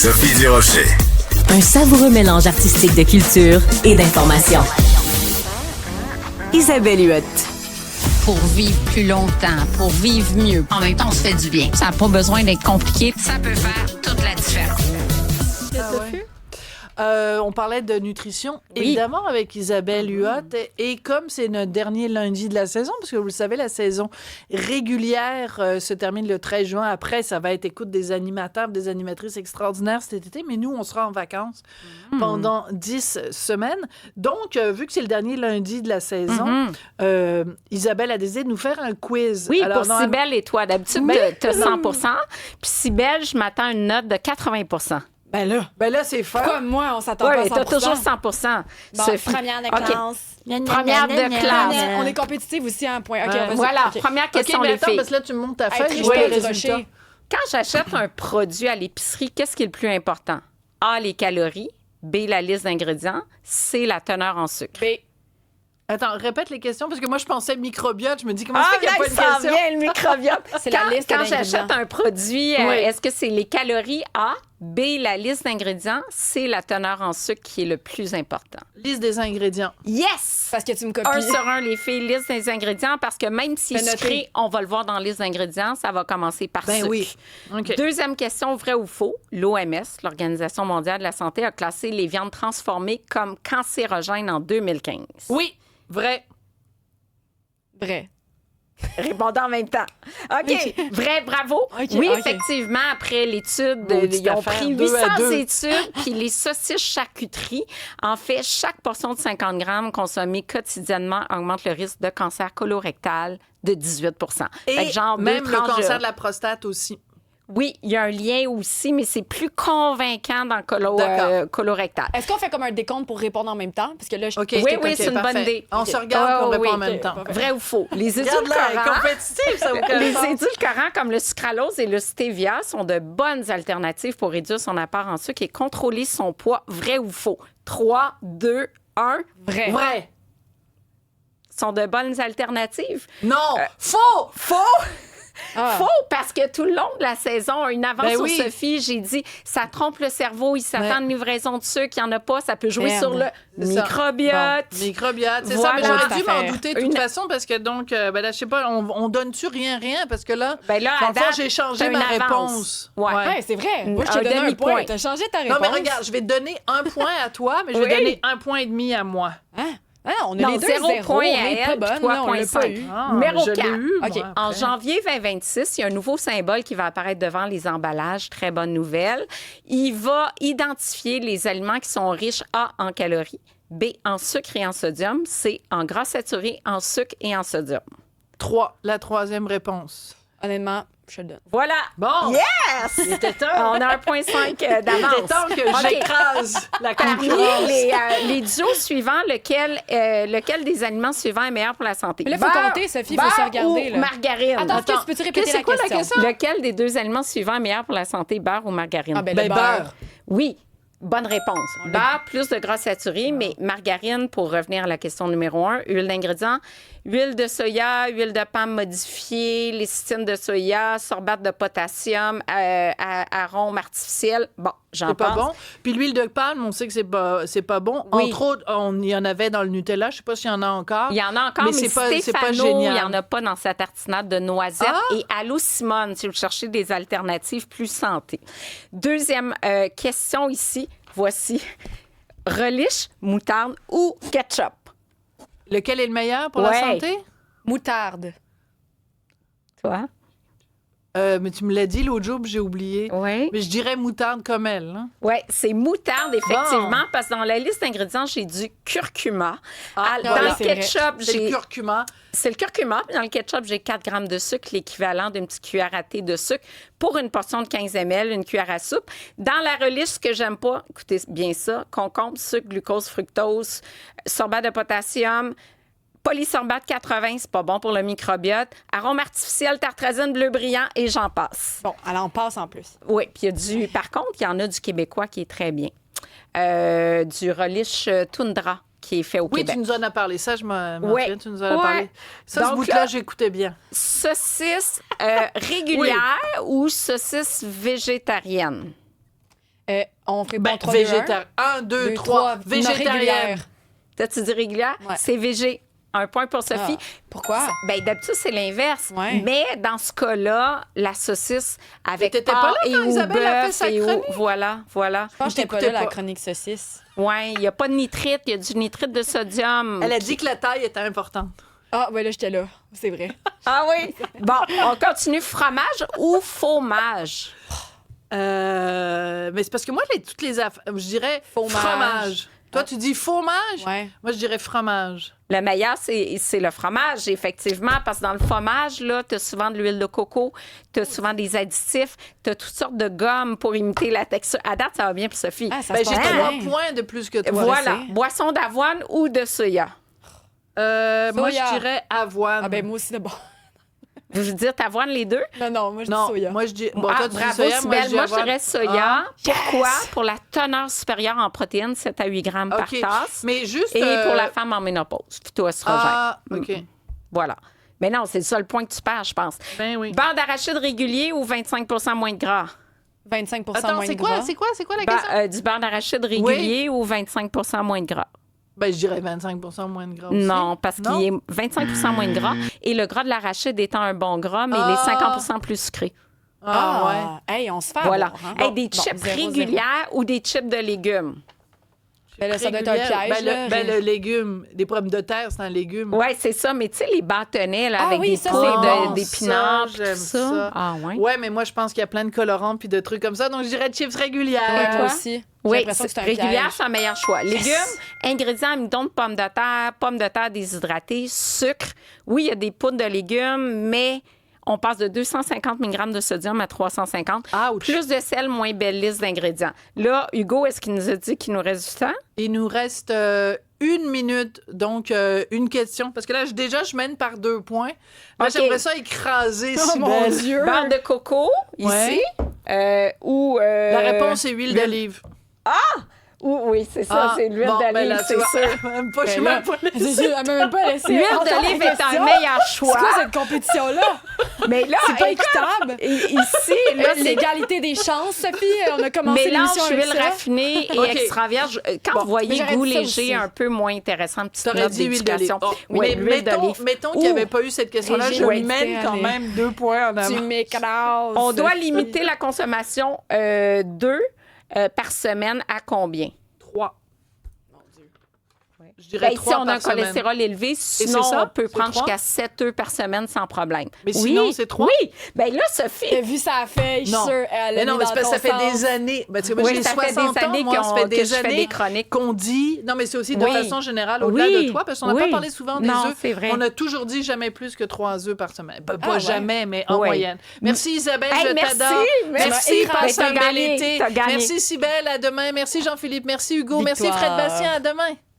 Sophie Durocher. Un savoureux mélange artistique de culture et d'information. Isabelle Huot. Pour vivre plus longtemps, pour vivre mieux. En même temps, on se fait du bien. Ça n'a pas besoin d'être compliqué. Ça peut faire toute la différence. On parlait de nutrition, évidemment, avec Isabelle Huot. Et comme c'est notre dernier lundi de la saison, parce que vous le savez, la saison régulière se termine le 13 juin. Après, ça va être, écoute, des animateurs, des animatrices extraordinaires cet été. Mais nous, on sera en vacances pendant 10 semaines. Donc, vu que c'est le dernier lundi de la saison, Isabelle a décidé de nous faire un quiz. Oui, alors, pour Cybèle et toi. D'habitude, tu as 100 Puis Cybèle, je m'attends à une note de 80 Ben là, c'est fort. Comme moi, on s'attend pas à 100%. t'as toujours 100 Bon, Sophie. première de OK. classe. Première de classe. On est compétitive aussi à un point. OK, vas-y. Voilà, OK. première question, OK, mais les attends, filles. parce que là, tu me montes ta Hey, feuille. triche je pas, vois du les résultats. rocher. Quand j'achète un produit à l'épicerie, qu'est-ce qui est le plus important? A, les calories. B, la liste d'ingrédients. C, la teneur en sucre. B. Attends, répète les questions, parce que moi, je pensais microbiote. Je me dis, comment ça fait qu'il n'y a pas une ça question? vient, le microbiote. C'est la liste Quand d'ingrédients. j'achète un produit, Oui. est-ce que c'est les calories A, B, la liste d'ingrédients, C, la teneur en sucre qui est le plus important? Liste des ingrédients. Yes! Parce que tu me copies. 1 sur 1, les filles, liste des ingrédients, parce que même si Fais noter. sucré, on va le voir dans la liste d'ingrédients, ça va commencer par Ben sucre. oui. OK. Deuxième question, vrai ou faux? L'OMS, l'Organisation mondiale de la santé, a classé les viandes transformées comme cancérogènes en 2015. Oui, vrai. Vrai. Répondant en même temps. OK. Vrai, bravo. OK, Oui, OK. effectivement, après l'étude, Maudite ils ont affaire, pris 2 à 800 2. études, puis les saucisses charcuterie, en fait, chaque portion de 50 grammes consommée quotidiennement augmente le risque de cancer colorectal de 18 Et Fait que genre, même deux le tranches cancer de la prostate aussi. Oui, il y a un lien aussi, mais c'est plus convaincant dans D'accord. colorectal. Est-ce qu'on fait comme un décompte pour répondre en même temps? Parce que là, je... OK. Oui, OK, c'est une parfait. bonne idée. On se regarde et on Ah, répond oui, en même OK, temps. parfait. Vrai ou faux? Les Regarde-la, elle est édulcorants... compétitive, ça vous Les calme. édulcorants comme le sucralose et le stevia sont de bonnes alternatives pour réduire son apport en sucre et contrôler son poids. Vrai ou faux? 3, 2, 1. Vrai. Vrai. Sont de bonnes alternatives. Non. Faux. Faux! Ah. Faux, parce que tout le long de la saison, une avance Ben sur oui. Sophie, j'ai dit, ça trompe le cerveau, il s'attend Ouais. de livraison de sucre, il n'y en a pas, ça peut jouer Merde. sur le C'est ça. microbiote. Bon, microbiote, c'est Voilà. ça. Mais j'aurais dû Cette m'en affaire. douter de toute façon parce que donc, ben là, je sais pas, on donne-tu rien, parce que là, Ben là, dans à le fond, date, j'ai t'as changé une ma avance. réponse. Ouais. Ouais, c'est vrai. Moi, je Un t'ai donné un demi-point. point. T'as changé ta Non, réponse. mais regarde, je vais te donner un point à toi, mais je vais Oui. donner 1,5 point à moi. Hein? Ah non, on a Non, les deux 0 zéro. point On à est elle, pas puis bonne. toi, Non, on l'a point pas 5. eu. Numéro je l'ai 4. eu, moi, OK. après. En janvier 2026, il y a un nouveau symbole qui va apparaître devant les emballages. Très bonne nouvelle. Il va identifier les aliments qui sont riches A, en calories, B, en sucre et en sodium, C, en gras saturés, en sucre et en sodium. 3, la troisième réponse. Honnêtement, je te le donne. Voilà. Bon, Yes! il était temps. On a 1,5 Il d'avance. était temps que OK. j'écrase la Parmi concurrence. les duos suivants, lequel des aliments suivants est meilleur pour la santé? Mais là, il faut Beurre- compter, Sophie, il faut se beurre regarder, ou là. margarine? Attends, peux-tu répéter c'est la quoi la question? question? Lequel des deux aliments suivants est meilleur pour la santé, beurre ou margarine? Ah, ben, Ben, le beurre. Oui, bonne réponse. Beurre, plus de gras saturé, mais margarine, pour revenir à la question numéro 1, huile d'ingrédients, huile de soya, huile de palme modifiée, lécithine de soya, sorbate de potassium, arôme artificiel. Bon, j'en C'est pas passe. bon. Puis l'huile de palme, on sait que c'est pas bon. Oui. Entre autres, il y en avait dans le Nutella. Je sais pas s'il y en a encore. Il y en a encore, mais, c'est pas Stéphano, génial. il n'y en a pas dans sa tartinade de noisettes. Ah! Et Allô Simone, si vous cherchez des alternatives plus santé. Deuxième question ici, voici. Relish, moutarde ou ketchup? Lequel est le meilleur pour la Ouais. santé? Moutarde. Toi? Mais tu me l'as dit l'autre jour, puis j'ai oublié. Oui. Mais je dirais moutarde comme elle. Hein? Oui, c'est moutarde, effectivement, Bon. parce que dans la liste d'ingrédients, j'ai du curcuma. Dans voilà, le c'est vrai. ketchup, C'est le j'ai... curcuma. C'est le curcuma. Puis dans le ketchup, j'ai 4 grammes de sucre, l'équivalent d'une petite cuillère à thé de sucre pour une portion de 15 ml, une cuillère à soupe. Dans la relish, ce que j'aime pas, écoutez bien ça, concombre, sucre, glucose, fructose, sorbate de potassium, polysorbate 80, c'est pas bon pour le microbiote, arôme artificiel, tartrazine, bleu brillant et j'en passe. Bon, alors on passe en plus. Oui, puis il y a du... Par contre, il y en a du québécois qui est très bien. Du relish Tundra qui est fait au Oui, Québec. tu nous en as parlé. Ça, je m'en Ouais. souviens, tu nous en as Ouais. parlé. Ça, ce Donc bout-là, là- j'écoutais bien. Saucisse régulière ou saucisse végétarienne? On ferait Ben, bon 3, 2, 1. végétarien. 1, 2, 3. Végétarienne. T'as-tu dit régulière? Ouais. C'est végé. Un point pour Sophie. Pourquoi? Ben, d'habitude, c'est l'inverse. Ouais. Mais dans ce cas-là, la saucisse avec t'étais porc pas là et quand ou Isabelle a fait bœuf sa et ou... chronique? Voilà. Je pense que j'étais pas t'écoutais là, la pas. chronique saucisse. Ouais, il n'y a pas de nitrite, il y a du nitrite de sodium. Elle a dit que la taille était importante. Ah, ouais, là, j'étais là. C'est vrai. Ah oui? Bon, on continue. Fromage ou fromage? Mais c'est parce que moi, toutes les affaires, je dirais Fromage. fromage. Toi, tu dis fromage? Ouais. Moi, je dirais fromage. Le meilleur, c'est le fromage, effectivement, parce que dans le fromage, là, tu as souvent de l'huile de coco, tu as souvent des additifs, tu as toutes sortes de gommes pour imiter la texture. À date, ça va bien pour Sophie. Ah, ça Ben, se j'ai passe 3 bien. points de plus que toi. Voilà, je sais. boisson d'avoine ou de soya. Moi, Soya. je dirais avoine. Ah, ben, moi aussi, d'abord. Vous veux dire t'avoine les deux? Non, moi, je dis non, soya. moi, je dis... Bon, Ah, toi, tu dis bravo, soya, Sybelle. dis Moi, je avoine. dirais soya. Ah, Pourquoi? Pour la teneur supérieure en protéines, 7 à 8 grammes OK. par tasse. Mais juste... Et pour la femme en ménopause, phytoestrogène. Ah, OK. Voilà. Mais non, c'est le seul point que tu perds, je pense. Ben oui. Beurre d'arachide régulier ou 25 moins de gras? 25 Attends, moins c'est de quoi, gras. c'est quoi la question? Du beurre d'arachide régulier ou 25 moins de gras? Ben, je dirais 25 moins de gras aussi. Non, parce Non? qu'il est 25 moins de gras. Et le gras de l'arachide étant un bon gras, mais il est 50 plus sucré. Ah, ouais. Hey, on se fait Voilà. avoir, hein? Hey, des Bon, chips 0, 0. régulières ou des chips de légumes? Ben là, ça doit être un Régulière. piège, là. Le légume. Des pommes de terre, c'est un légume. Oui, c'est ça. Mais tu sais, les bâtonnets là, Ah avec oui, des ça, poudres c'est bon. d'épinards, Ça, tout j'aime ça. Ah, ouais. Ouais, mais moi, je pense qu'il y a plein de colorants puis de trucs comme ça. Donc, je dirais chips régulières. Ouais, toi? moi aussi. J'ai Oui, l'impression que c'est un régulière, piège. c'est un meilleur choix. Légumes, ingrédients, amidon de pommes de terre déshydratées, sucre. Oui, il y a des poudres de légumes, mais on passe de 250 mg de sodium à 350. Ouch. Plus de sel, moins belle liste d'ingrédients. Là, Hugo, est-ce qu'il nous a dit qu'il nous reste du temps? Il nous reste 1 minute, donc une question. Parce que là, je mène par 2 points. Là, OK. j'aimerais ça écraser Oh mon Sybelle. Dieu! Beurre de coco, ici. Ouais. Ou... La réponse est huile d'olive. Oui, c'est ça, c'est l'huile bon, ben d'olive, là, tu c'est vois, sûr. même pas, je suis Ben là, même pas Elle m'a même pas laissé. L'huile entendre d'olive la est un question. meilleur C'est choix. quoi cette compétition-là? Mais là, C'est pas écoute, équitable. ici, là, c'est L'égalité des chances, Sophie. On a commencé mélange l'émission avec huile ça. raffinée et OK. extra vierge. Quand Bon, vous voyez mais j'aurais goût dit ça léger, aussi. un peu moins intéressant, petite T'aurais note dit huile d'olive. d'éducation. Oh, Oui, mais l'huile d'olive. mettons qu'il n'y avait Ouh. pas eu cette question-là, je Régine, mène ouais, quand allez. même 2 points en Tu avant. m'écrases. On doit limiter la consommation 2 par semaine à combien? 3. Je dirais Ben, 3 si on a un par semaine. cholestérol élevé, sinon c'est ça? on peut C'est prendre 3? jusqu'à 7 œufs par semaine sans problème. Mais Oui, sinon, c'est 3? Oui. Ben là, Sophie, T'as vu ça fait, je suis Non. sûre. Elle Mais a non, mis mais dans c'est parce que ça ton fait sens. des années. Ben, tu sais, moi, Oui, j'ai ça fait 60 des années ans, moi, ça fait que des je fais années des chroniques. qu'on dit... Non, mais c'est aussi de Oui. façon générale, au-delà Oui. de toi, parce qu'on n'a Oui. pas parlé souvent des Non, œufs. c'est vrai. On a toujours dit jamais plus que 3 œufs par semaine. Ben, pas ouais. jamais, mais en Oui. moyenne. Merci Isabelle, Hey, je merci. t'adore. Merci, Passe t'as un bel gagné, été. t'as gagné. Merci Cybelle, à demain. Merci Jean-Philippe, merci Hugo, merci Victoire. Fred Bastien, à demain.